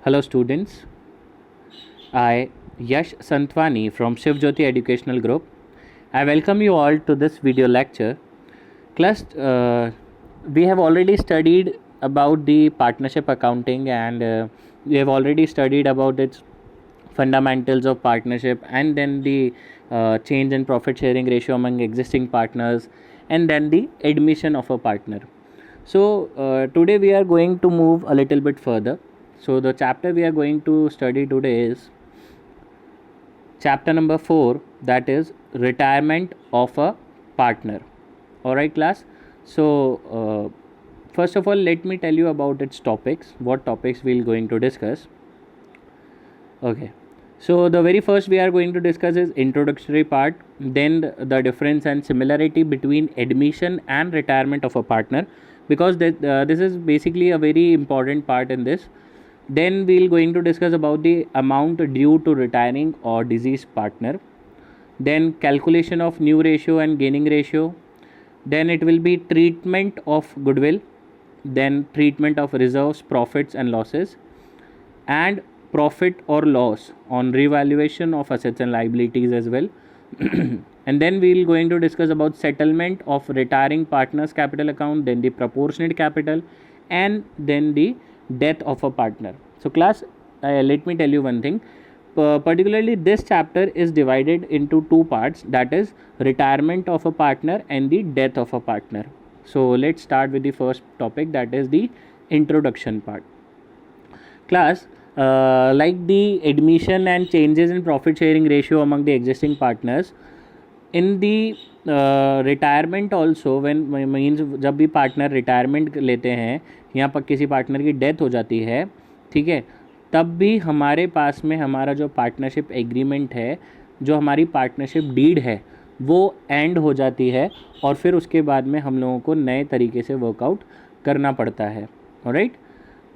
Hello students, I Yash Santwani from Shivjyoti Educational Group. I welcome you all to this video lecture. Class, we have already studied about the partnership accounting and we have already studied about its fundamentals of partnership and then the change in profit sharing ratio among existing partners and then the admission of a partner. So today we are going to move a little bit further. So the chapter we are going to study today is chapter number 4, that is retirement of a partner. Alright class, so first of all let me tell you about its topics, what topics we are going to discuss. Okay, so the very first we are going to discuss is introductory part, then the difference and similarity between admission and retirement of a partner, because this is basically a very important part in this. Then we'll going to discuss about the amount due to retiring or deceased partner, then calculation of new ratio and gaining ratio, then it will be treatment of goodwill, then treatment of reserves, profits and losses, and profit or loss on revaluation of assets and liabilities as well. And then we'll going to discuss about settlement of retiring partners capital account, then the proportionate capital, and then the death of a partner. So class, let me tell you one thing. Particularly this chapter is divided into two parts, that is retirement of a partner and the death of a partner. So let's start with the first topic, that is the introduction part. Class, like the admission and changes in profit sharing ratio among the existing partners, in the retirement also when means जब भी partner retirement लेते हैं, यहाँ पर किसी partner की death हो जाती है, ठीक है, तब भी हमारे पास में हमारा जो पार्टनरशिप एग्रीमेंट है, जो हमारी पार्टनरशिप डीड है, वो एंड हो जाती है और फिर उसके बाद में हम लोगों को नए तरीके से वर्कआउट करना पड़ता है. ऑलराइट,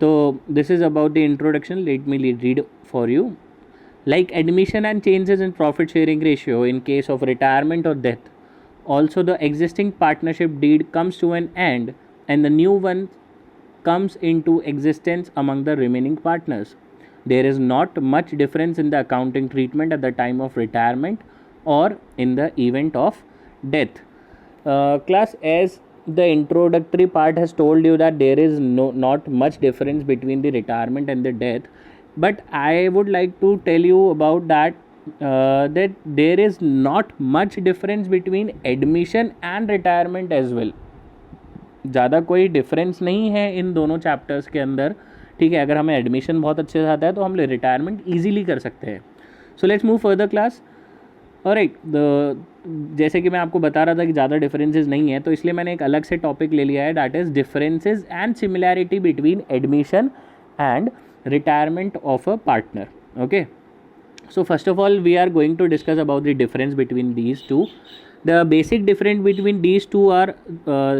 तो this is about the introduction. Let me read for you. Like admission and changes in profit sharing ratio in case of retirement or death, also the existing partnership deed comes to an end and the new one comes into existence among the remaining partners. There is not much difference in the accounting treatment at the time of retirement or in the event of death. Class, as the introductory part has told you that there is not much difference between the retirement and the death, but I would like to tell you about that that there is not much difference between admission and retirement as well. ज़्यादा कोई difference नहीं है इन दोनों chapters के अंदर, ठीक है. अगर हमें एडमिशन बहुत अच्छे से आता है तो हम रिटायरमेंट ईजीली कर सकते हैं. सो let's move further class. Alright, जैसे कि मैं आपको बता रहा था कि ज़्यादा डिफरेंसेस नहीं है, तो इसलिए मैंने एक अलग से टॉपिक ले लिया है, that is differences and similarity between admission and retirement of a partner. Okay, so first of all we are going to discuss about the difference between these two. The basic difference between these two are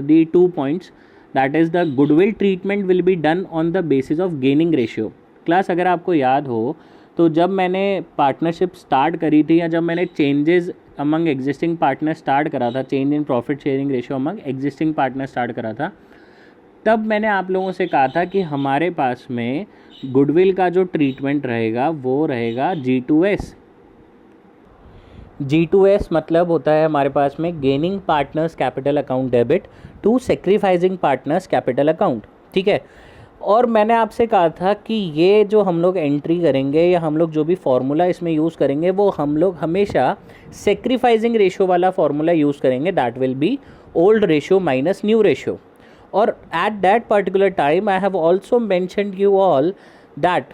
the 2 points, that is the goodwill treatment will be done on the basis of gaining ratio. Class, अगर आपको याद हो तो जब मैंने partnership start करी थी या जब मैंने changes among existing partner start करा था, change in profit sharing ratio among existing partner start करा था, तब मैंने आप लोगों से कहा था कि हमारे पास में गुडविल का जो ट्रीटमेंट रहेगा वो रहेगा G2S. G2S मतलब होता है हमारे पास में gaining partners capital account debit to sacrificing partners capital account, ठीक है. और मैंने आपसे कहा था कि ये जो हम लोग एंट्री करेंगे या हम लोग जो भी फार्मूला इसमें यूज़ करेंगे वो हम लोग हमेशा सेक्रीफाइसिंग रेशियो वाला फार्मूला यूज़ करेंगे, that will be old ratio minus new ratio. Or at that particular time I have also mentioned you all that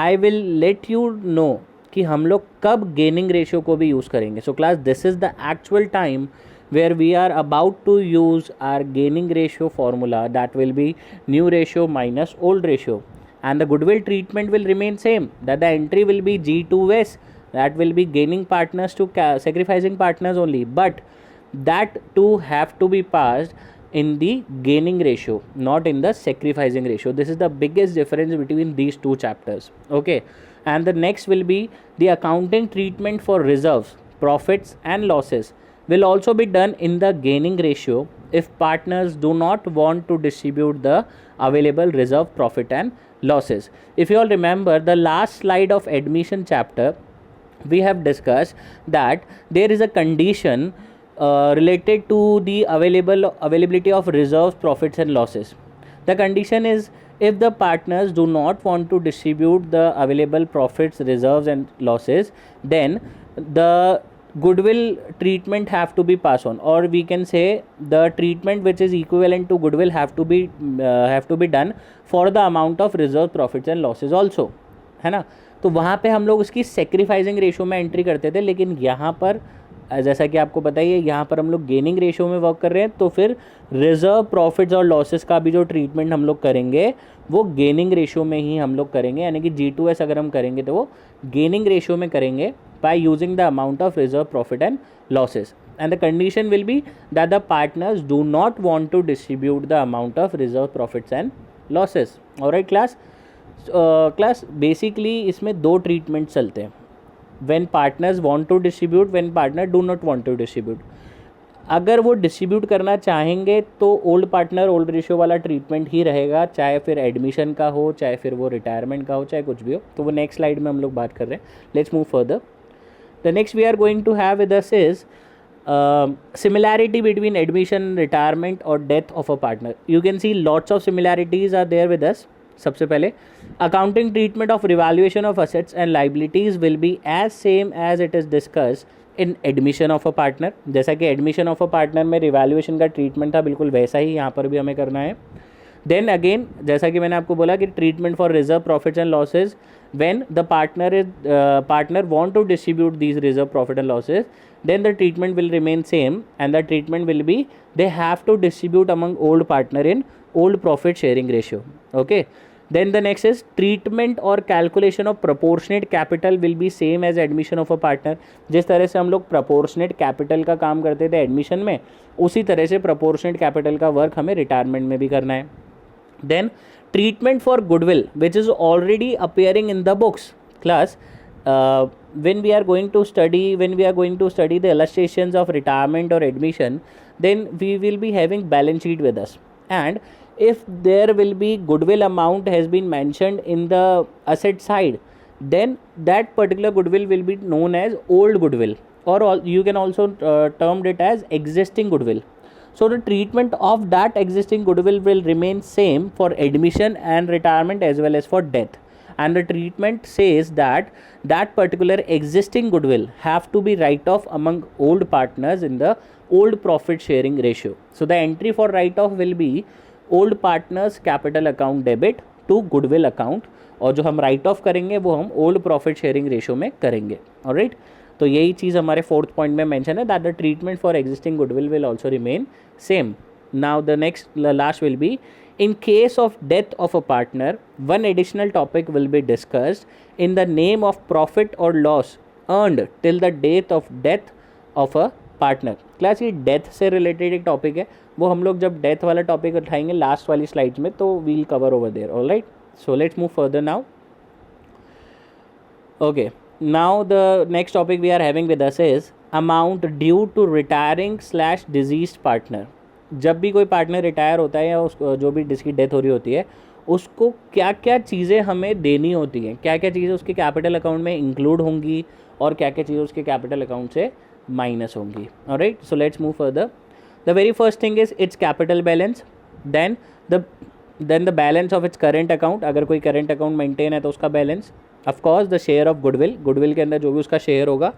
I will let you know कि हम लोग कब गेनिंग रेशियो को भी use करेंगे. So class, this is the actual time where we are about to use our gaining ratio formula, that will be new ratio minus old ratio, and the goodwill treatment will remain same, that the entry will be G2S, that will be gaining partners to sacrificing partners only, but that too have to be passed in the gaining ratio, not in the sacrificing ratio. This is the biggest difference between these two chapters. Okay, and the next will be the accounting treatment for reserves, profits and losses. will also be done in the gaining ratio if partners do not want to distribute the available reserve profit and losses. If you all remember the last slide of admission chapter, we have discussed that there is a condition related to the availability of reserves, profits and losses. The condition is if the partners do not want to distribute the available profits, reserves and losses, then the goodwill treatment have to be passed on, or we can say the treatment which is equivalent to goodwill have to be done for the amount of reserve, profits and losses also, है ना. तो वहाँ पे हम लोग उसकी sacrificing ratio में entry करते थे, लेकिन यहाँ पर जैसा कि आपको पता ही है यहाँ पर हम लोग गेनिंग रेशो में वर्क कर रहे हैं, तो फिर रिजर्व, प्रॉफिट्स और लॉसेस का भी जो ट्रीटमेंट हम लोग करेंगे वो गेनिंग रेशो में ही हम लोग करेंगे, यानी कि G2S अगर हम करेंगे तो वो गेनिंग रेशो में करेंगे by using the amount of reserve, profit and losses. And the condition will be that the partners do not want to distribute the amount of reserve, profits and losses. Alright class basically इसमें दो treatment चलते हैं. When partners want to distribute, when partner do not want to distribute. अगर वो distribute करना चाहेंगे तो old partner old ratio वाला ट्रीटमेंट ही रहेगा, चाहे फिर एडमिशन का हो, चाहे फिर वो रिटायरमेंट का हो, चाहे कुछ भी हो. तो वो नेक्स्ट स्लाइड में हम लोग बात कर रहे हैं. Let's move further. The next we are going to have with us is similarity between admission, retirement और death of a partner. You can see lots of similarities are there with us. सबसे पहले accounting treatment of revaluation of assets and liabilities will be as same as it is discussed in admission of a partner. जैसा कि admission of a partner में revaluation का treatment था, बिल्कुल वैसा ही यहाँ पर भी हमें करना है. Then again जैसा कि मैंने आपको बोला कि treatment for reserve, profits and losses, when the partner want to distribute these reserve, profit and losses, then the treatment will remain same, and the treatment will be they have to distribute among old partner in old profit sharing ratio. Okay. Then the next is treatment or calculation of proportionate capital will be same as admission of a partner. जिस तरह से हम लोग proportionate capital का काम करते थे admission में, उसी तरह से proportionate capital का work हमें retirement में भी करना है. Then treatment for goodwill which is already appearing in the books. Class, when we are going to study the illustrations of retirement or admission, then we will be having balance sheet with us, and if there will be goodwill amount has been mentioned in the asset side, then that particular goodwill will be known as old goodwill, or you can also term it as existing goodwill. So the treatment of that existing goodwill will remain same for admission and retirement as well as for death. And the treatment says that that particular existing goodwill have to be write off among old partners in the old profit sharing ratio. So the entry for write off will be old partners capital account debit to goodwill account, और जो हम write off करेंगे वो हम old profit sharing ratio में करेंगे. Alright. तो यही चीज़ हमारे फोर्थ पॉइंट में मेंशन है, that the treatment for existing goodwill will also remain same. Now the next last will be in case of death of a partner, one additional topic will be discussed in the name of profit और loss earned till the death of a partner. Class ये death से related एक topic है, वो हम लोग जब death वाला टॉपिक उठाएंगे लास्ट वाली स्लाइड्स में तो we'll cover over there. Alright, so let's move further now. Okay, now the next topic we are having with us is amount due to retiring / deceased partner. जब भी कोई partner retire होता है या उसको जो भी जिसकी डेथ हो रही होती है उसको क्या क्या चीज़ें हमें देनी होती हैं, क्या क्या चीज़ें उसके कैपिटल अकाउंट में इंक्लूड होंगी और क्या क्या चीज़ें उसके कैपिटल अकाउंट से माइनस होंगी. Alright, so let's move further. The very first thing is its capital balance, then the balance of its current account, अगर कोई करेंट अकाउंट मेंटेन है तो उसका balance. Of course the share of goodwill के अंदर जो भी उसका शेयर होगा.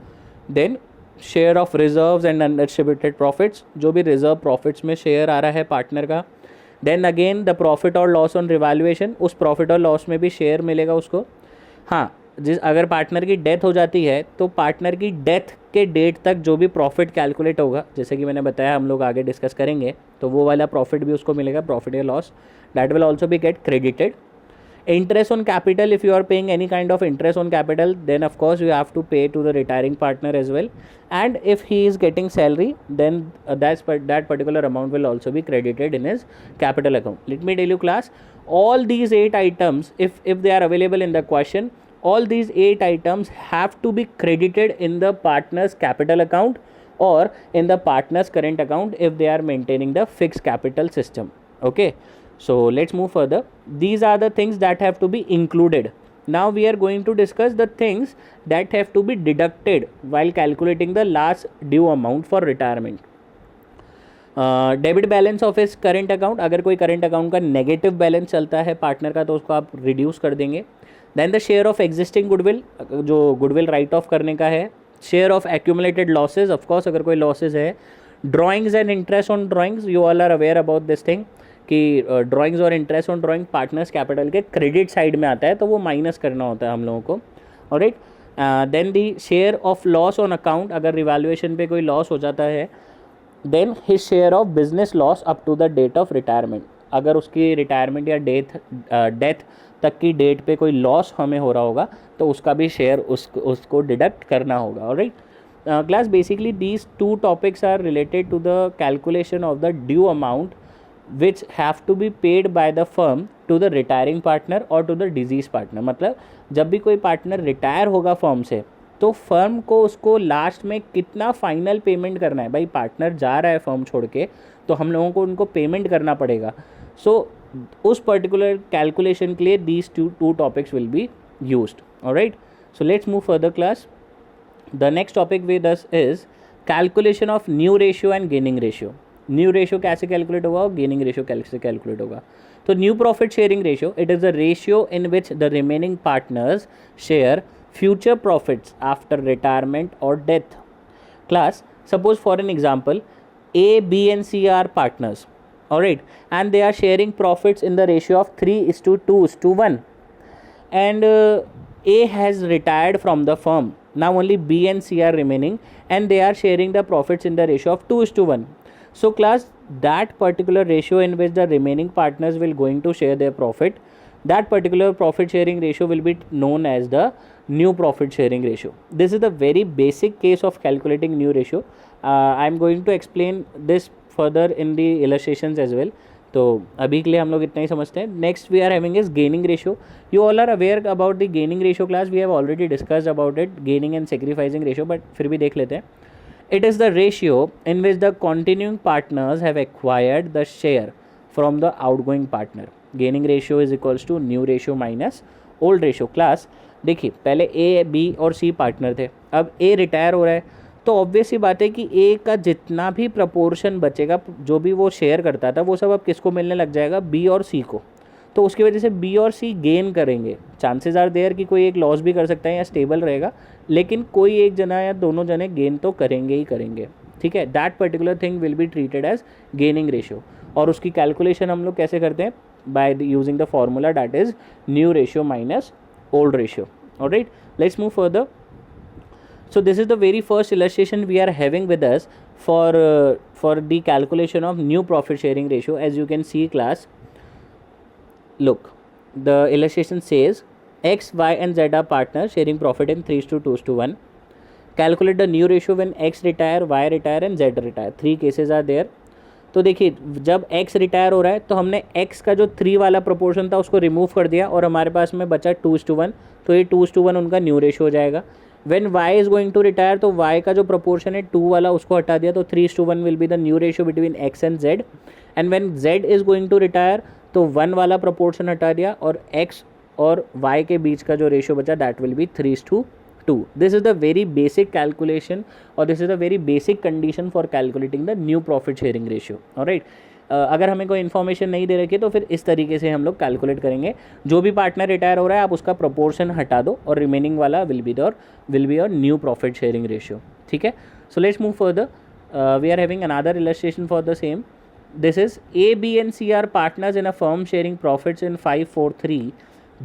Then share of reserves and undistributed profits, जो भी रिजर्व प्रॉफिट्स में शेयर आ रहा है पार्टनर का. देन अगेन द प्रॉफिट और लॉस ऑन रिवैल्यूएशन, उस प्रॉफिट और लॉस में भी शेयर मिलेगा उसको. हाँ, अगर पार्टनर की डेथ हो जाती है तो पार्टनर की डेथ के डेट तक जो भी प्रॉफिट कैलकुलेट होगा, जैसे कि मैंने बताया हम लोग आगे डिस्कस करेंगे, तो वो वाला प्रॉफिट भी उसको मिलेगा, प्रॉफिट या loss, that will also be get credited. Interest on capital, if you are paying any kind of interest on capital, then of course you have to pay to the retiring partner as well. And if he is getting salary, then that particular amount will also be credited in his capital account. Let me tell you class, all these 8 items, if they are available in the question, all these 8 items have to be credited in the partner's capital account or in the partner's current account if they are maintaining the fixed capital system. Okay, so let's move further. These are the things that have to be included. Now we are going to discuss the things that have to be deducted while calculating the last due amount for retirement. Debit balance of इस current account, अगर कोई current account का negative balance चलता है partner का तो उसको आप रिड्यूस कर देंगे. Then the share of existing goodwill, जो गुडविल राइट ऑफ करने का है. Share of accumulated losses, of course अगर कोई लॉसेज है. Drawings and interest on drawings, you all are aware about this thing कि ड्राइंग्स और interest on drawing partners capital के क्रेडिट साइड में आता है, तो वो माइनस करना होता है हम लोगों को. Alright, then the share of loss on account, अगर रिवैल्यूएशन पे कोई लॉस हो जाता है. Then his share of business loss up to the date of retirement, अगर उसकी रिटायरमेंट या डेथ तक की डेट पे कोई लॉस हमें हो रहा होगा तो उसका भी शेयर उसको डिडक्ट करना होगा. Alright class, basically these two topics are related to the calculation of the due amount which have to be paid by the firm to the retiring partner or to the deceased partner. मतलब जब भी कोई partner retire होगा firm से तो firm को उसको last में कितना फाइनल पेमेंट करना है. भाई पार्टनर जा रहा है फर्म छोड़ के तो हम लोगों को उनको पेमेंट करना पड़ेगा. सो उस पर्टिकुलर कैलकुलेशन के लिए these two topics will be used. Alright, so let's move further class. The next topic with us is calculation of new ratio and gaining ratio. New ratio कैसे कैलकुलेट होगा और gaining ratio कैसे calculate होगा. तो new profit sharing ratio, it is the ratio in which the remaining partners share future profits after retirement or death. Class, suppose for an example A, B and C are partners, alright, and they are sharing profits in the ratio of 3:2:1, and A has retired from the firm. Now only B and C are remaining and they are sharing the profits in the ratio of 2:1. So class, that particular ratio in which the remaining partners will going to share their profit, that particular profit sharing ratio will be known as the new profit sharing ratio. This is the very basic case of calculating new ratio. I am going to explain this further in the illustrations as well. तो अभी के लिए हम लोग इतना ही समझते हैं. Next we are having is gaining ratio. You all are aware about the gaining ratio class, we have already discussed about it, gaining and sacrificing ratio, but फिर भी देख लेते हैं. It is the ratio in which the continuing partners have acquired the share from the outgoing partner. Gaining ratio is equals to new ratio minus old ratio. Class, देखिए पहले A, B और C partner थे, अब A retire हो रहा है तो obvious ही बात है कि A का जितना भी प्रपोर्शन बचेगा, जो भी वो शेयर करता था, वो सब अब किसको मिलने लग जाएगा, B और C को. तो उसकी वजह से B और C गेन करेंगे. चांसेस आर देयर कि कोई एक लॉस भी कर सकता है या स्टेबल रहेगा, लेकिन कोई एक जना या दोनों जने गेन तो करेंगे ही करेंगे. ठीक है, that particular thing will be treated as gaining ratio. और उसकी कैलकुलेशन हम लोग कैसे करते हैं, by using the formula that is new ratio minus old ratio. Alright, let's move further. So this is the very first illustration we are having with us for the calculation of new profit sharing ratio. As you can see class, look, the illustration says X, Y and Z are partners sharing profit in 3:2:1. Calculate the new ratio when X retire, Y retire and Z retire. 3 cases are there. तो देखिए जब x retire हो रहा है तो हमने x का जो 3 वाला प्रोपोर्शन था उसको रिमूव कर दिया और हमारे पास में बचा 2:1, तो ये 2:1 उनका न्यू रेशियो हो जाएगा. When y is going to retire तो y का जो प्रोपोर्शन है 2 वाला उसको हटा दिया, तो 3:1 will be the new ratio between x and z. And when z is going to retire तो 1 वाला प्रोपोर्शन हटा दिया और x और y के बीच का जो रेशियो बचा that will B 3:2. This is the very basic calculation or this is the very basic condition for calculating the new profit sharing ratio. Alright, अगर हमें कोई इन्फॉर्मेशन नहीं दे रखी है तो फिर इस तरीके से हम लोग कैलकुलेट करेंगे. जो भी पार्टनर रिटायर हो रहा है आप उसका प्रोपोर्शन हटा दो और रिमेनिंग वाला will be your new profit sharing ratio. ठीक है, so let's move further. We are having another illustration for the same. This is A, B and C are partners in a firm sharing profits in 5:4:3.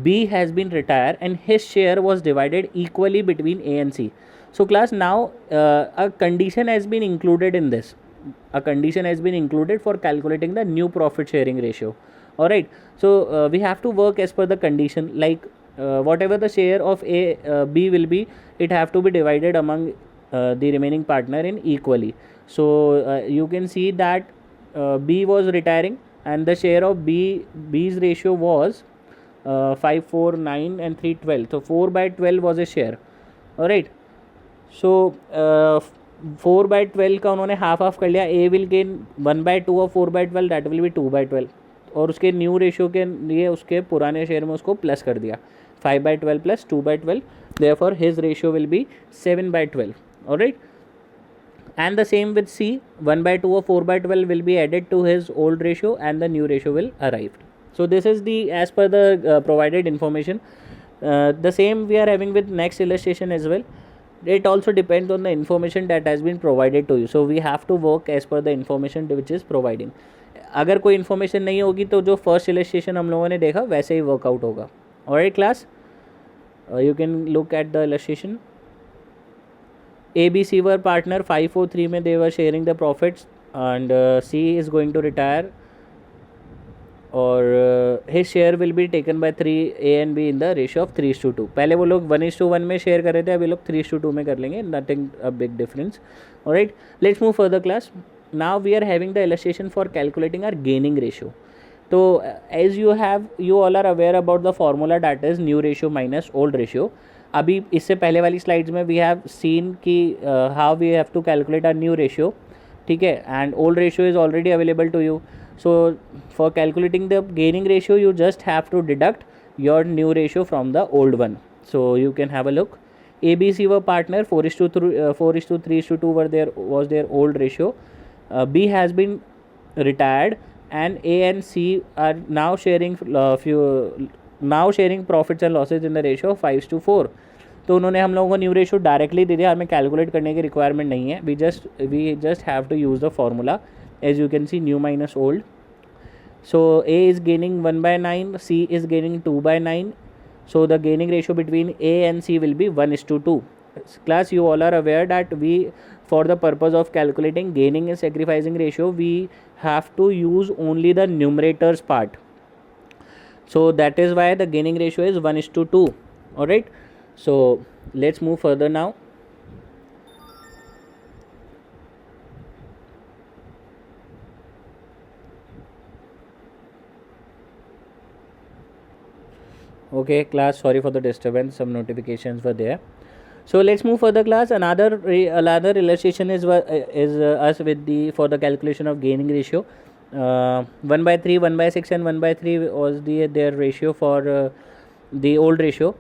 B has been retired and his share was divided equally between A and C. So class, now a condition has been included in this. A condition has been included for calculating the new profit sharing ratio. Alright, so we have to work as per the condition, like whatever the share of B will be, it have to be divided among the remaining partner in equally. So you can see that B was retiring and the share of B's ratio was 5, 4, 9 and 3, 12. So 4/12 was a share. Alright, so 4/12 का उन्होंने half कर लिया, A will gain 1/2 of 4/12, that will be 2/12, और उसके new ratio के लिए उसके पुराने शेयर में उसको प्लस कर दिया, 5/12 plus 2/12, therefore his ratio will be 7/12. Alright, and the same with C, 1/2 or 4/12 will be added to his old ratio and the new ratio will arrive. So this is the as per the provided information. The same we are having with next illustration as well. It also depends on the information that has been provided to you, so we have to work as per the information which is providing. अगर कोई information नहीं होगी तो जो first illustration हम लोगों ने देखा वैसे ही वर्कआउट होगा. Alright class, you can look at the illustration. ABC were partner 543 में they were sharing the profits and C is going to retire और his share will be taken by 3 A and B in the ratio of 3:2. पहले वो लोग 1:1 में share कर रहे थे, अभी लोग 3:2 में कर लेंगे, nothing a big difference. Alright, let's move further class. Now we are having the illustration for calculating our gaining ratio. तो as you all are aware about the formula that is new ratio minus old ratio. अभी इससे पहले वाली slides में we have seen कि how we have to calculate our new ratio, ठीक है, and old ratio is already available to you. So for calculating the gaining ratio you just have to deduct your new ratio from the old one. So you can have a look. ABC were partner 4:3:2 was their old ratio. B has been retired and A and C are now sharing profits and losses in the ratio of 5:4. तो उन्होंने हम लोगों को new ratio directly दे दिया, हमें calculate करने की requirement नहीं है. We just have to use the formula as you can see, new minus old. So A is gaining 1/9, C is gaining 2/9. So the gaining ratio between A and C will be 1:2. Class, you all are aware that we, for the purpose of calculating gaining and sacrificing ratio, we have to use only the numerators part. So that is why the gaining ratio is 1:2. Alright, so let's move further now. Okay class, sorry for the disturbance, some notifications were there. So let's move further class. Another illustration is us with the for the calculation of gaining ratio. 1/3, 1/6 and 1/3 was their ratio for the old ratio.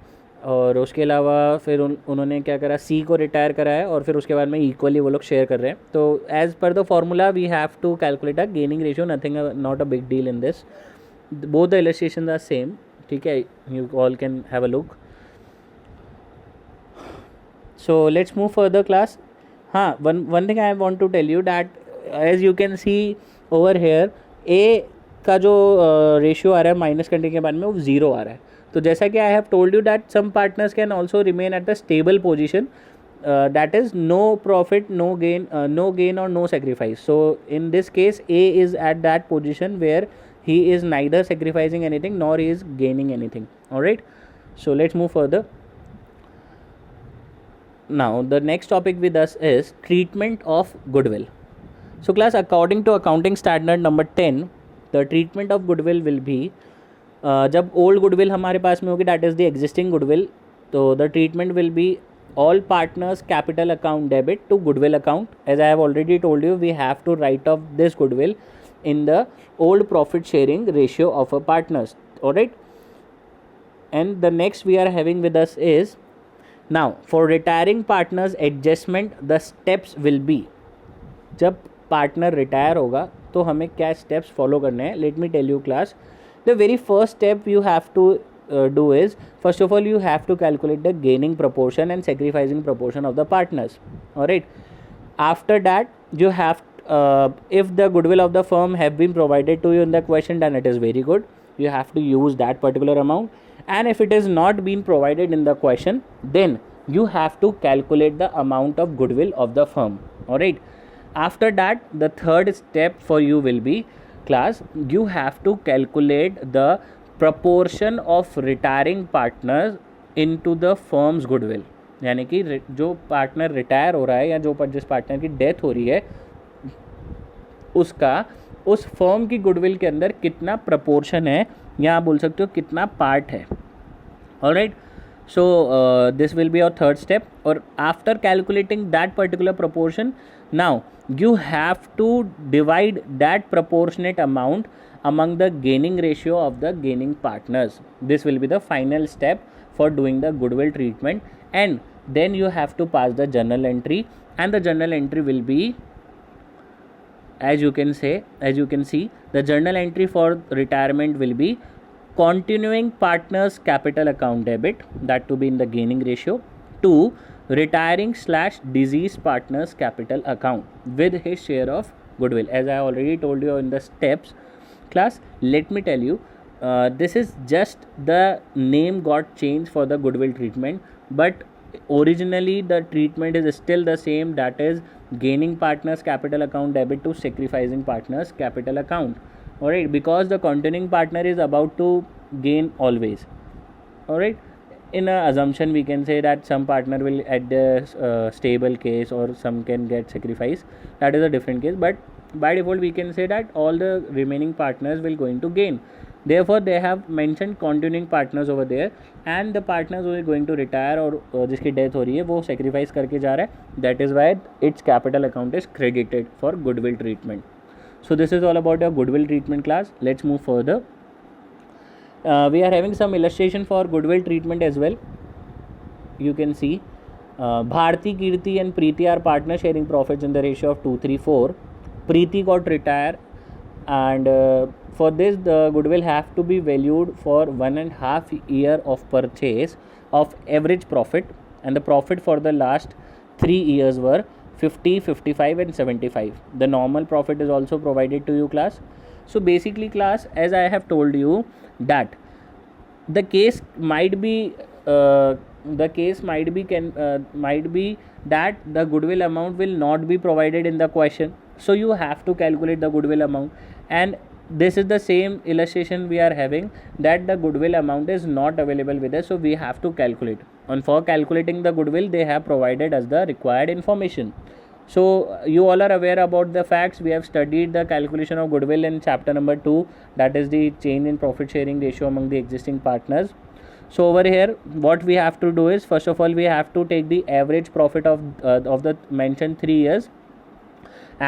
और उसके अलावा फिर उन्होंने क्या करा, सी को retire करा है और फिर उसके बाद में इक्वली वो लोग शेयर कर रहे हैं. तो as per the formula we have to calculate a gaining ratio, nothing, not a big deal in this. Both the illustrations are same, ठीक है, you all can have a look. So let's move further class. One thing I want to tell you that as you can see over here, A का जो ratio आ रहा है minus करने के बाद में वो ज़ीरो आ रहा है. तो जैसा कि I have told you that some partners can also remain at the stable position, that is no profit no gain और no sacrifice. So in this case A is at that position where he is neither sacrificing anything nor he is gaining anything. Alright, so let's move further. Now the next topic with us is treatment of goodwill. So class, according to accounting standard number 10, the treatment of goodwill will be जब old goodwill हमारे पास में होगी, that is the existing goodwill, तो the treatment will be all partners capital account debit to goodwill account. As I have already told you, we have to write off this goodwill in the old profit sharing ratio of a partners. Alright, and the next we are having with us is, now for retiring partners adjustment the steps will be. जब partner retire होगा तो हमें क्या steps follow करने हैं, let me tell you class. The very first step you have to do is, first of all you have to calculate the gaining proportion and sacrificing proportion of the partners. Alright, after that you have if the goodwill of the firm have been provided to you in the question, then it is very good, you have to use that particular amount. And if it is not been provided in the question, then you have to calculate the amount of goodwill of the firm. Alright, after that the third step for you will be, class, you have to calculate the proportion of retiring partners into the firm's goodwill. यानी कि जो partner retire हो रहा है या जो जिस partner की डेथ हो रही है उसका उस फर्म की गुडविल के अंदर कितना प्रपोर्शन है, या आप बोल सकते हो कितना पार्ट है. Alright, So this will be your third step. Or after calculating that particular proportion, now you have to divide that proportionate amount among the gaining ratio of the gaining partners. This will be the final step for doing the goodwill treatment, and then you have to pass the journal entry, and the journal entry will be, as you can see, the journal entry for retirement will be continuing partners capital account debit, that to be in the gaining ratio, to retiring / deceased partners capital account with his share of goodwill. As I already told you in the steps class, let me tell you, this is just the name got changed for the goodwill treatment, but originally the treatment is still the same, that is gaining partners capital account debit to sacrificing partners capital account. Alright, because the continuing partner is about to gain always. Alright, in a assumption we can say that some partner will at the stable case, or some can get sacrificed, that is a different case, but by default we can say that all the remaining partners will going to gain. Therefore they have mentioned continuing partners over there, and the partners who are going to retire और जिसकी death हो रही है वो sacrifice करके जा रहा है, that is why it's capital account is credited for goodwill treatment. So this is all about your goodwill treatment class. Let's move further. We are having some illustration for goodwill treatment as well. You can see Bharti, Kirti and Preeti are partners sharing profits in the ratio of 2:3:4. Preeti got retire, and for this the goodwill have to be valued for 1.5 year of purchase of average profit, and the profit for the last 3 years were 50, 55 and 75. The normal profit is also provided to you class. So basically class, as I have told you that the case might be that the goodwill amount will not be provided in the question, so you have to calculate the goodwill amount. And this is the same illustration we are having, that the goodwill amount is not available with us, so we have to calculate. And for calculating the goodwill, they have provided us the required information. So you all are aware about the facts. We have studied the calculation of goodwill in chapter number 2, that is the change in profit sharing ratio among the existing partners. So over here what we have to do is, first of all we have to take the average profit of the mentioned 3 years,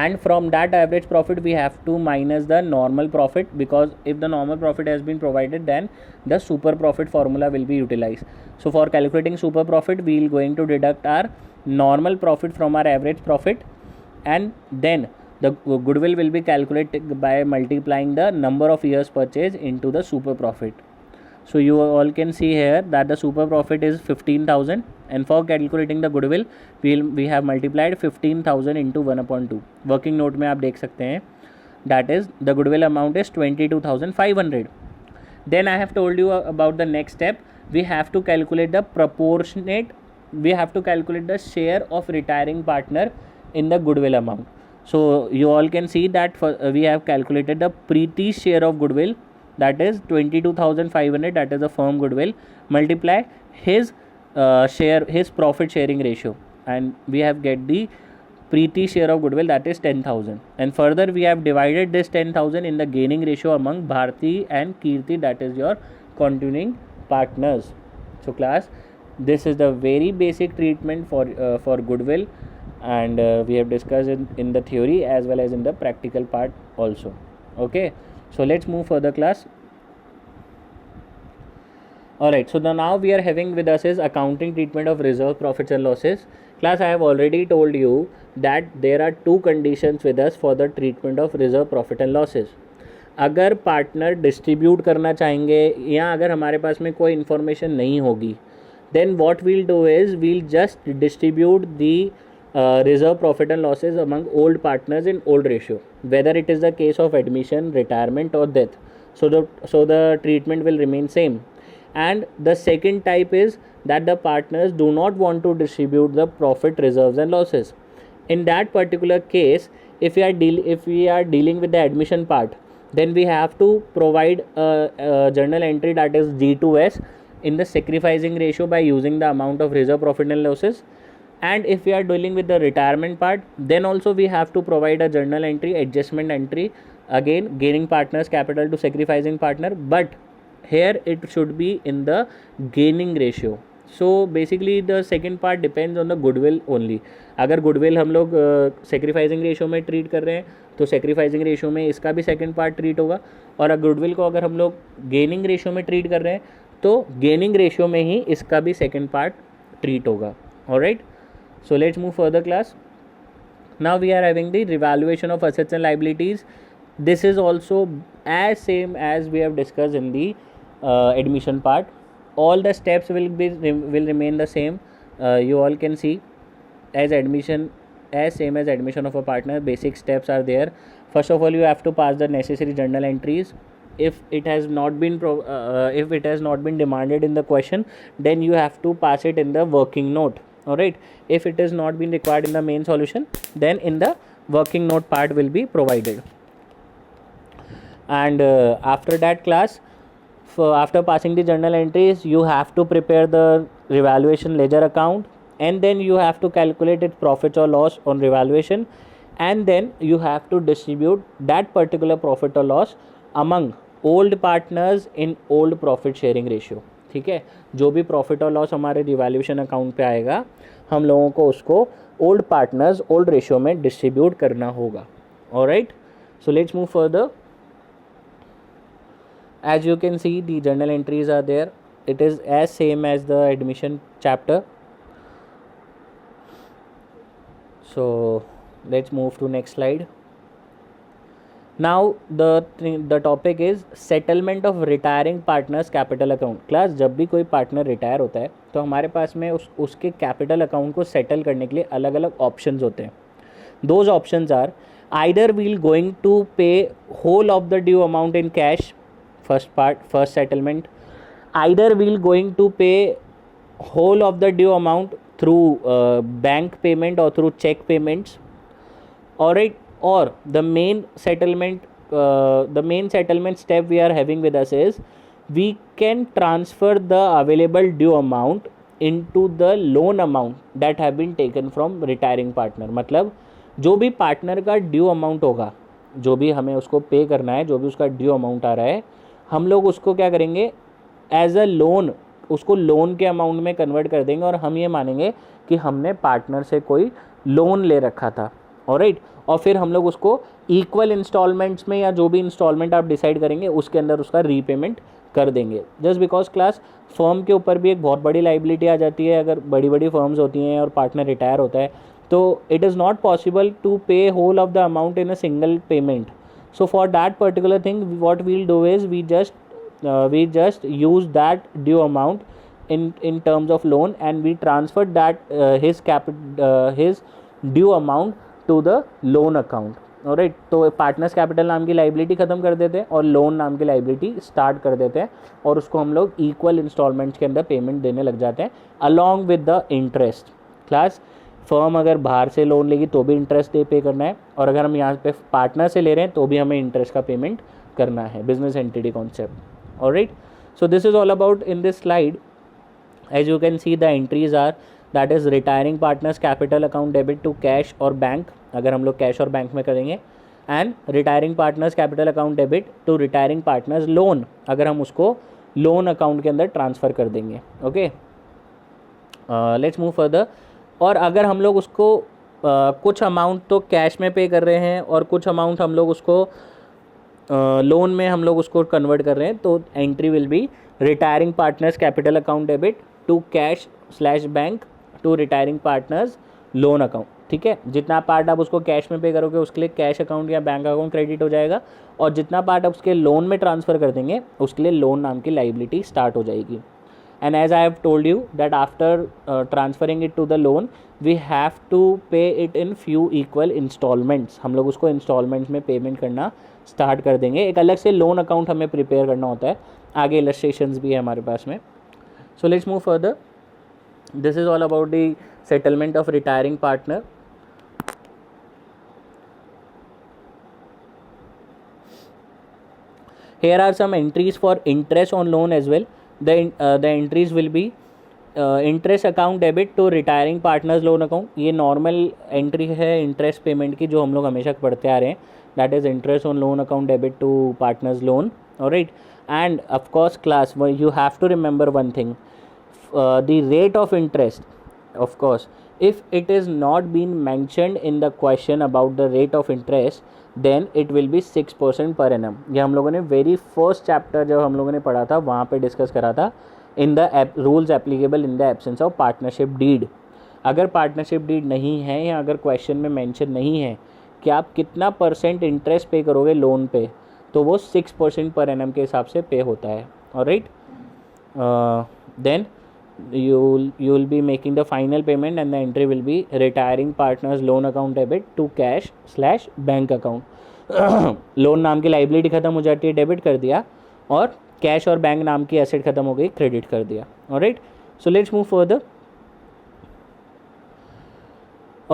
and from that average profit we have to minus the normal profit, because if the normal profit has been provided, then the super profit formula will be utilized. So for calculating super profit, we will going to deduct our normal profit from our average profit, and then the goodwill will be calculated by multiplying the number of years purchase into the super profit. So you all can see here that the super profit is 15,000, and for calculating the goodwill we have multiplied 15,000 into 1/2. Working note में आप देख सकते हैं, that is the goodwill amount is 22,500. Then I have told you about the next step. We have to calculate the share of retiring partner in the goodwill amount. So you all can see that we have calculated the Preeti's share of goodwill, that is 22,500, that is the firm goodwill, multiply his share, his profit sharing ratio, and we have get the Preeti share of goodwill, that is 10,000, and further we have divided this 10,000 in the gaining ratio among Bharti and Kirti, that is your continuing partners. So class, this is the very basic treatment for goodwill, and we have discussed in the theory as well as in the practical part also. Okay, so let's move further class. Alright, so now we are having with us is accounting treatment of reserve profits and losses. Class, I have already told you that there are two conditions with us for the treatment of reserve profit and losses. अगर partner distribute करना चाहेंगे या अगर हमारे पास में कोई information नहीं होगी, then what we'll do is we'll just distribute the reserve profit and losses among old partners in old ratio, whether it is the case of admission, retirement or death. So the treatment will remain same. And the second type is that the partners do not want to distribute the profit, reserves and losses. In that particular case, if we are dealing with the admission part, then we have to provide a journal entry, that is G2S, in the sacrificing ratio by using the amount of reserve profit and losses. And if we are dealing with the retirement part, then also we have to provide a journal entry, adjustment entry, again gaining partners capital to sacrificing partner, but here it should be in the gaining ratio. So basically the second part depends on the goodwill only. अगर goodwill हम लोग sacrificing ratio में treat कर रहे हैं तो sacrificing ratio में इसका भी सेकेंड पार्ट ट्रीट होगा. और गुडविल को अगर हम लोग गेनिंग रेशियो में ट्रीट कर रहे हैं तो गेनिंग रेशियो में ही इसका भी सेकेंड पार्ट ट्रीट होगा. Alright, so let's move further class. Now we are having the revaluation of assets and liabilities. This is also as same as we have discussed in the admission part. All the steps will remain the same. You all can see as admission, as same as admission of a partner. Basic steps are there. First of all, you have to pass the necessary journal entries. If it has not been demanded in the question, then you have to pass it in the working note. Alright, if it has not been required in the main solution, then in the working note part will be provided. And after that class, after passing the journal entries, you have to prepare the revaluation ledger account, and then you have to calculate its profits or loss on revaluation, and then you have to distribute that particular profit or loss among old partners in old profit sharing ratio. ठीक है, जो भी profit और loss हमारे revaluation account पे आएगा हम लोगों को उसको ओल्ड पार्टनर्स ओल्ड रेशियो में डिस्ट्रीब्यूट करना होगा. Alright, so let's move further. As you can see the journal entries are there. It is as same as the admission chapter. So let's move to next slide. Now the topic is settlement of retiring partners capital account. Class, जब भी कोई partner retire होता है तो हमारे पास में उसके कैपिटल अकाउंट को सेटल करने के लिए अलग अलग ऑप्शंस होते हैं. Those options are either we'll going to pay whole of the due amount in cash, first settlement. Either we'll going to pay whole of the due amount through bank payment or through check payments. Alright, or the main settlement step we are having with us is we can transfer the available due amount into the loan amount that have been taken from retiring partner. मतलब जो भी partner का due amount होगा, जो भी हमें उसको पे करना है, जो भी उसका ड्यू अमाउंट आ रहा है, हम लोग उसको क्या करेंगे, एज अ लोन उसको लोन के अमाउंट में कन्वर्ट कर देंगे और हम ये मानेंगे कि हमने पार्टनर से कोई लोन ले रखा था. ऑलराइट, और फिर हम लोग उसको इक्वल इंस्टॉलमेंट्स में या जो भी इंस्टॉलमेंट आप डिसाइड करेंगे उसके अंदर उसका रीपेमेंट कर देंगे. जस्ट बिकॉज क्लास फर्म के ऊपर भी एक बहुत बड़ी लाइबिलिटी आ जाती है. अगर बड़ी बड़ी फर्म्स होती हैं और पार्टनर रिटायर होता है तो it is not possible to pay whole of the amount in a single payment. So for that particular thing what we'll do is we just use that due amount in terms of loan, and we transfer that his due amount to the loan account. Alright, तो partners capital नाम की liability ख़त्म कर देते हैं और loan नाम की लाइबिलिटी स्टार्ट कर देते हैं और उसको हम लोग इक्वल इंस्टॉलमेंट्स के अंदर पेमेंट देने लग जाते हैं along with the interest. Class, firm अगर बाहर से लोन लेगी तो भी इंटरेस्ट पे करना है, और अगर हम यहाँ पे पार्टनर से ले रहे हैं तो भी हमें इंटरेस्ट का पेमेंट करना है. Business entity concept. Alright, so this is all about in this slide. As you can see the entries are that is retiring partners capital account debit to cash और बैंक, अगर हम लोग cash और bank में करेंगे, and retiring partners capital account debit to retiring partners loan, अगर हम उसको लोन अकाउंट के अंदर ट्रांसफ़र कर देंगे. Okay, let's move further. और अगर हम लोग उसको कुछ अमाउंट तो कैश में पे कर रहे हैं और कुछ अमाउंट हम लोग उसको लोन में हम लोग उसको कन्वर्ट कर रहे हैं, तो entry will be retiring partners capital account debit to cash slash bank to retiring partners loan account. ठीक है, जितना पार्ट आप उसको कैश में पे करोगे उसके लिए कैश अकाउंट या बैंक अकाउंट क्रेडिट हो जाएगा, और जितना पार्ट आप उसके लोन में ट्रांसफ़र कर देंगे उसके लिए लोन नाम की लाइबिलिटी स्टार्ट हो जाएगी. And as I have told you that after transferring it to the loan, we have to pay it in few equal installments. हम लोग उसको installments में पेमेंट करना स्टार्ट कर देंगे. एक अलग से लोन अकाउंट हमें प्रिपेयर करना होता है, आगे इलस्ट्रेशंस भी है हमारे पास में. So let's move further. This is all about the settlement of retiring partner. Here are some entries for interest on loan as well. The entries will be interest account debit to retiring partners loan account. ये normal entry है interest payment की जो हम लोग हमेशा पढ़ते आ रहे हैं. That is interest on loan account debit to partners loan. Alright, and of course class you have to remember one thing. the rate of interest, of course, if it is not been mentioned in the question about the rate of interest, then it will be 6% per annum. ये हम लोगों ने very first chapter जब हम लोगों ने पढ़ा था वहाँ पे डिस्कस करा था, in the rules applicable in the absence of partnership deed. अगर पार्टनरशिप डीड नहीं है या अगर क्वेश्चन में मेंशन नहीं है कि आप कितना परसेंट इंटरेस्ट पे करोगे लोन पे, तो वो 6% पर एनम के हिसाब से पे होता है. Alright, then you will be making the final payment and the entry will be retiring partners loan account debit to cash / bank account. Loan नाम की लाइबिलिटी खत्म हो जाती है, डेबिट कर दिया, और कैश और बैंक नाम की एसेट खत्म हो गई, क्रेडिट कर दिया. Alright, so let's move further.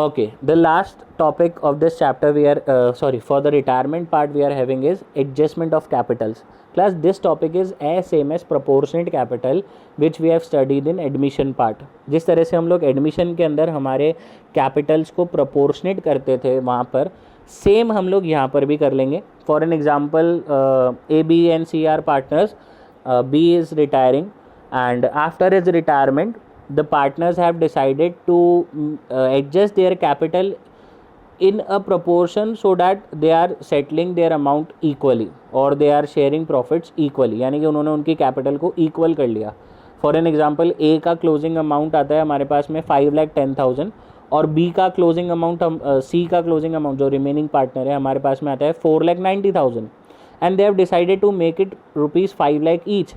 Okay, the last topic of this chapter we are for the retirement part we are having is adjustment of capitals. Class, this topic is as same as proportionate capital which we have studied in admission part. जिस तरह से हम लोग admission के अंदर हमारे Capitals को proportionate करते थे वहाँ पर, सेम हम लोग यहाँ पर भी कर लेंगे. For an example, A B and C are partners. B is retiring and after his retirement the partners have decided to adjust their capital in a proportion so that they are settling their amount equally or they are sharing profits equally. यानी कि उन्होंने उनकी capital को equal कर लिया. For an example, ए का closing amount आता है हमारे पास में 5,10,000 और बी का क्लोजिंग अमाउंट, सी का क्लोजिंग अमाउंट जो रिमेनिंग पार्टनर है हमारे पास में आता है 4,90,000 and they have decided to make it ₹5 lakh each.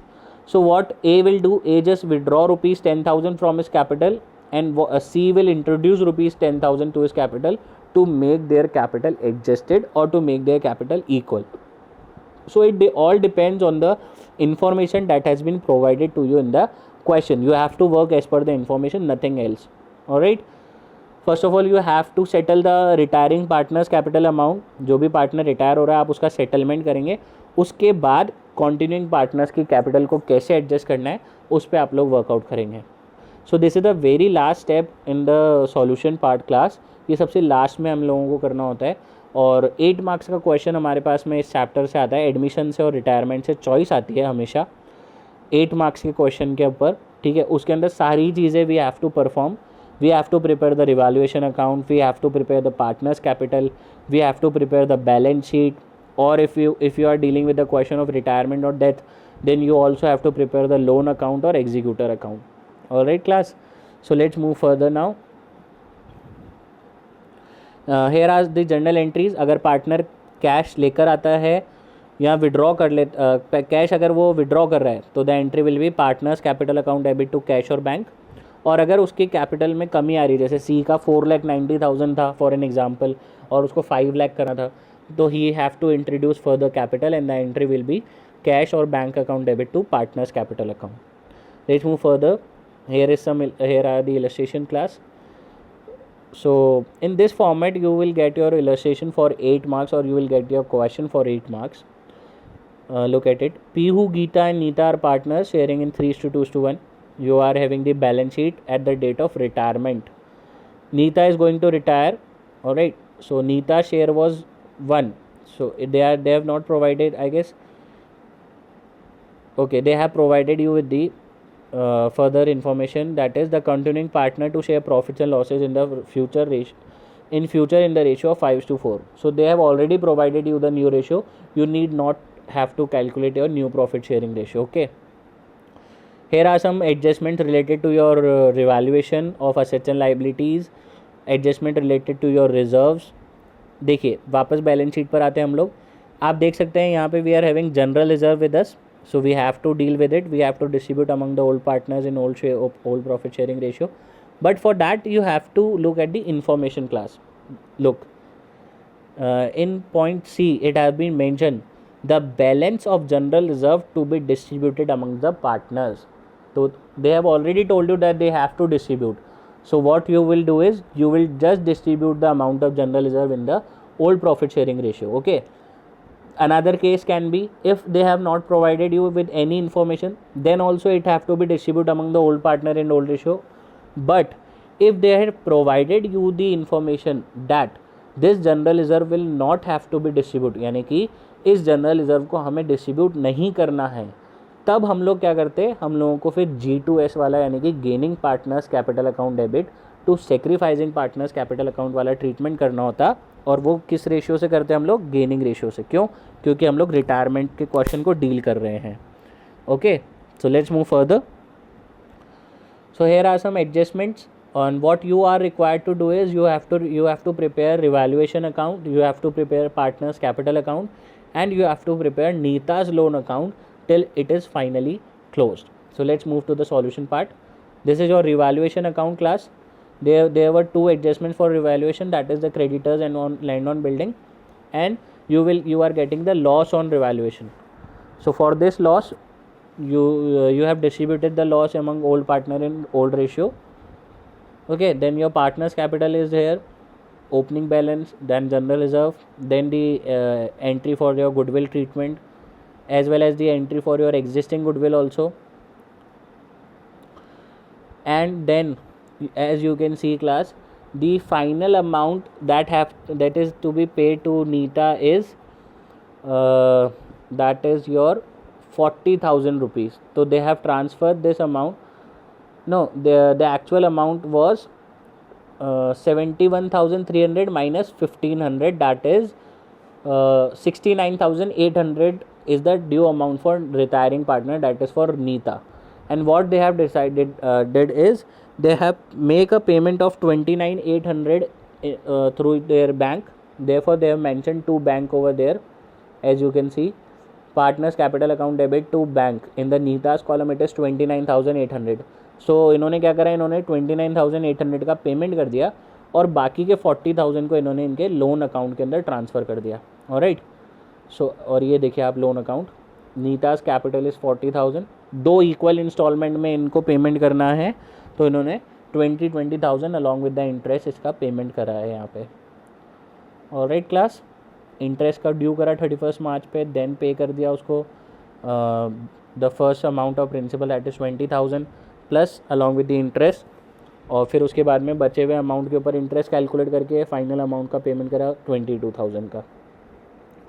So what A will do, A just withdraw ₹10,000 from his capital and C will introduce ₹10,000 to his capital to make their capital adjusted or to make their capital equal. So it all depends on the information that has been provided to you in the question. You have to work as per the information, nothing else. Alright. First of all, you have to settle the retiring partner's capital amount. जो भी partner retire हो रहा है आप उसका settlement करेंगे. उसके बाद कॉन्टिन्यूइंग पार्टनर्स की कैपिटल को कैसे एडजस्ट करना है उस पर आप लोग वर्कआउट करेंगे. सो this is the very last step in the solution part class. ये सबसे लास्ट में हम लोगों को करना होता है और 8 मार्क्स का क्वेश्चन हमारे पास में इस चैप्टर से आता है. एडमिशन से और रिटायरमेंट से चॉइस आती है हमेशा 8 मार्क्स के क्वेश्चन के ऊपर. ठीक है, उसके अंदर सारी चीज़ें we have to perform. We have to prepare the revaluation account, we have to prepare the partner's capital, we have to prepare the balance sheet, or if you are dealing with the question of retirement or death, then you also have to prepare the loan account or executor account. All right class, so let's move further now. Here are the journal entries. अगर partner cash लेकर आता है या withdraw कर ले, cash अगर वो withdraw कर रहा है तो the entry will be partners capital account debit to cash और बैंक. और अगर उसकी कैपिटल में कमी आ रही है, जैसे सी का 4,90,000 था फॉर एन एग्जांपल और उसको 5 लाख करना था, तो he have to introduce further capital and the entry will be cash और bank account debit to partners capital account. Let's move further. here are the illustration class. So in this format you will get your illustration for 8 marks or you will get your question for 8 marks. Look at it. Pihu, Geeta and Neeta are partners sharing in 3:2:1. You are having the balance sheet at the date of retirement. Neeta is going to retire. All right. So Neeta's share was 1. So they have not provided, I guess. Okay, they have provided you with the further information, that is the continuing partner to share profits and losses in the future in the ratio of 5:4. So they have already provided you the new ratio. You need not have to calculate your new profit sharing ratio. Okay. Here are some adjustments related to your revaluation of assets and liabilities, adjustment related to your reserves. देखिए वापस balance sheet पर आते हैं हम लोग. आप देख सकते हैं यहाँ पे we are having general reserve with us, so we have to deal with it. We have to distribute among the old partners in old profit sharing ratio. But for that you have to look at the information class. Look, in point C it has been mentioned the balance of general reserve to be distributed among the partners. So they have already told you that they have to distribute. So what you will do is you will just distribute the amount of general reserve in the old profit sharing ratio. Okay. Another case can be if they have not provided you with any information, then also it have to be distributed among the old partner and old ratio. But if they have provided you the information that this general reserve will not have to be distributed, यानी कि इस general reserve को हमें distribute नहीं करना है, तब हम लोग क्या करते, हम लोगों को फिर G2S वाला यानी कि gaining partners capital account debit to sacrificing partners capital account वाला ट्रीटमेंट करना होता। और वो किस रेशियो से करते हैं हम लोग, गेनिंग रेशियो से। क्यों, क्योंकि हम लोग रिटायरमेंट के क्वेश्चन को डील कर रहे हैं। Okay, so let's move further. So here are some adjustments on what you are required to do is you have to prepare revaluation account, you have to prepare partners capital account, and you have to prepare Nita's loan account till it is finally closed. So let's move to the solution part. This is your revaluation account class. There were two adjustments for revaluation, that is the creditors and on land on building, and you are getting the loss on revaluation. So for this loss, you have distributed the loss among old partner in old ratio. Okay, then your partner's capital is here, opening balance, then general reserve, then the entry for your goodwill treatment, as well as the entry for your existing goodwill also. And then as you can see class, the final amount that is to be paid to Nita is that is your 40,000 rupees. So they have transferred this amount. No, the actual amount was 71,300 minus 1,500, that is 69,800 is the due amount for retiring partner, that is for Nita. And what they have decided did is they have make a payment of 29,800 through their bank. Therefore they have mentioned two bank over there, as you can see. Partners capital account debit to bank, in the Nita's column it is 29,800. सो इन्होंने क्या करा, इन्होंने 29,800 का payment कर दिया और बाकी के 40,000 को इन्होंने इनके लोन अकाउंट के अंदर ट्रांसफ़र कर दिया. ऑलराइट, सो और ये देखिए आप loan account, Nita's capital is 40,000, दो इक्वल इंस्टॉलमेंट में इनको पेमेंट करना है, तो इन्होंने 20,000 अलॉन्ग विद द इंटरेस्ट इसका पेमेंट करा है यहाँ पे. ऑलराइट क्लास, इंटरेस्ट का ड्यू करा 31 मार्च पे, देन पे कर दिया उसको the first amount of principal that is 20,000 plus along with the interest, और फिर उसके बाद में बचे हुए अमाउंट के ऊपर इंटरेस्ट कैलकुलेट करके फाइनल अमाउंट का पेमेंट करा 22,000 का.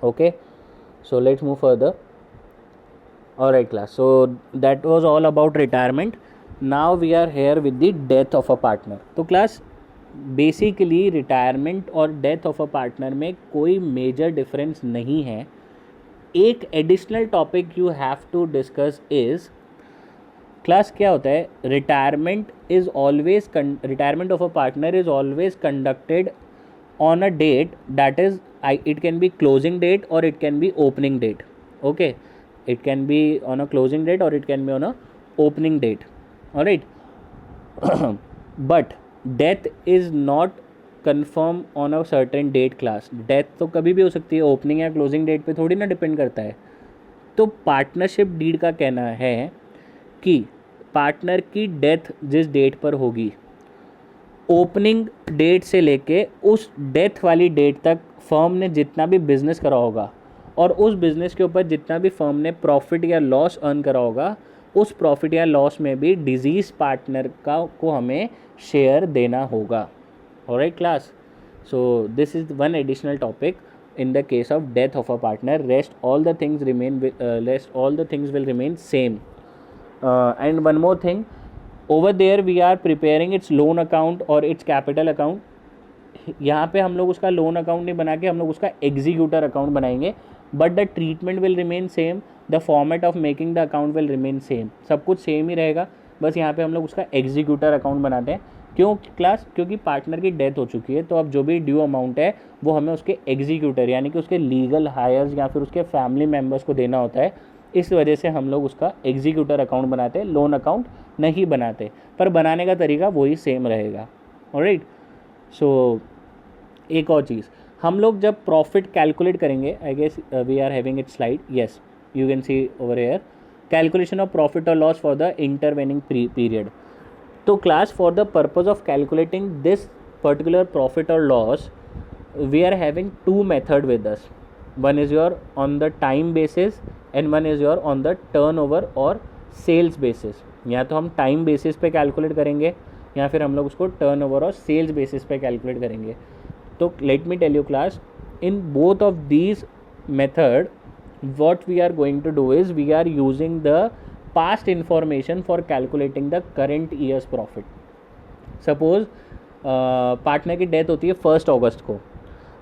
Okay, so let's move further. Alright class, so that was all about retirement. Now we are here with the death of a partner. तो क्लास बेसिकली रिटायरमेंट और death of a partner में कोई major difference नहीं है. एक additional topic you have to discuss is, class क्या होता है, retirement of a partner is always conducted on a date that is it can be closing date और it can be opening date. Okay, it can be on a closing date और it can be on a opening date. Alright, but death is not confirm on a certain date. Class death तो कभी भी हो सकती है, opening या closing date पे थोड़ी ना डिपेंड करता है. तो पार्टनरशिप डीड का कहना है कि पार्टनर की डेथ जिस डेट पर होगी, ओपनिंग डेट से लेके उस डेथ वाली डेट तक फर्म ने जितना भी बिजनेस करा होगा और उस बिज़नेस के ऊपर जितना भी फर्म ने प्रॉफिट या लॉस अर्न करा होगा, उस प्रॉफिट या लॉस में भी डिजीज़ पार्टनर को हमें शेयर देना होगा. Alright class, so this is one additional topic in the case of death of a partner. Rest all the things will remain same. And one more thing, over there we are preparing its loan account or its capital account. यहाँ पे हम लोग उसका loan account नहीं बना के हम लोग उसका एग्जीक्यूटर अकाउंट बनाएंगे, but the treatment will remain same, the format of making the account will remain same. सब कुछ सेम ही रहेगा, बस यहाँ पे हम लोग उसका एग्जीक्यूटर अकाउंट बनाते हैं. क्यों क्लास, क्योंकि पार्टनर की डेथ हो चुकी है, तो अब जो भी ड्यू अमाउंट है वो हमें उसके एग्जीक्यूटर यानी कि उसके लीगल हायर्स या फिर उसके फैमिली मेम्बर्स को देना होता है. इस वजह से हम लोग उसका एग्जीक्यूटर अकाउंट बनाते हैं, लोन अकाउंट नहीं बनाते, पर बनाने का तरीका वही सेम रहेगा. ऑलराइट, सो एक और चीज़, हम लोग जब प्रॉफिट कैलकुलेट करेंगे, I guess we are having it slide, yes you can see over here, calculation of profit और loss for the intervening period. तो class, for the purpose of calculating this particular profit और loss we are having two method with us. One is your on the time basis and one is your on the turnover और sales basis. या तो हम time basis पे calculate करेंगे या फिर हम लोग उसको टर्नओवर और सेल्स बेसिस पे कैलकुलेट करेंगे. तो let me tell you class, in both of these method what we are going to do is we are using the past information for calculating the current year's profit. Suppose partner की death होती है 1 अगस्त को,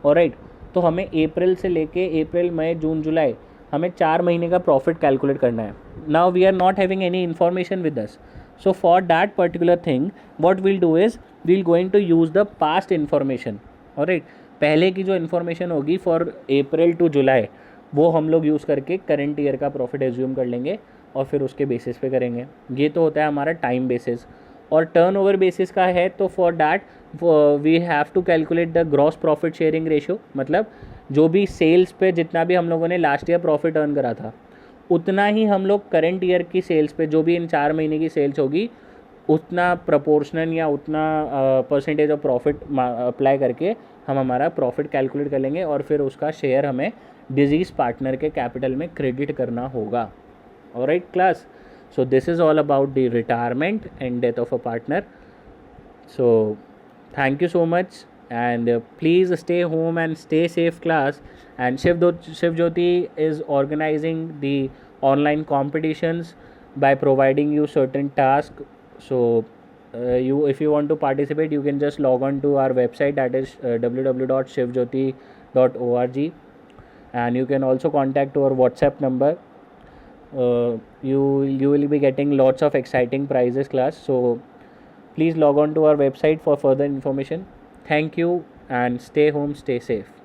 alright, तो हमें अप्रैल से लेके अप्रैल मई जून जुलाई हमें 4 महीने का प्रॉफिट कैलकुलेट करना है. Now we are not having any information with us, so for that particular thing what will do is we'll going to use the past information. Alright, पहले की जो इन्फॉर्मेशन होगी फॉर अप्रैल टू जुलाई वो हम लोग use करके current year का profit assume कर लेंगे और फिर उसके बेसिस पे करेंगे. ये तो होता है हमारा टाइम बेसिस. और टर्नओवर बेसिस का है तो for that we have to calculate the gross profit sharing ratio, मतलब जो भी सेल्स पे जितना भी हम लोगों ने लास्ट ईयर प्रॉफिट अर्न करा था उतना ही हम लोग करंट ईयर की सेल्स पे जो भी इन 4 महीने की सेल्स होगी उतना प्रपोर्शनल या उतना परसेंटेज ऑफ प्रॉफिट अप्लाई करके हम हमारा प्रॉफिट कैलकुलेट कर लेंगे और फिर उसका शेयर हमें डिजीज़ पार्टनर के कैपिटल में क्रेडिट करना होगा. Alright class, so this is all about the retirement and death of a partner. So thank you so much and please stay home and stay safe class. And Shiv Jyoti is organizing the online competitions by providing you certain tasks. So if you want to participate you can just log on to our website, that is www.shivjyoti.org, and you can also contact our WhatsApp number. You will be getting lots of exciting prizes class, so please log on to our website for further information. Thank you and stay home, stay safe.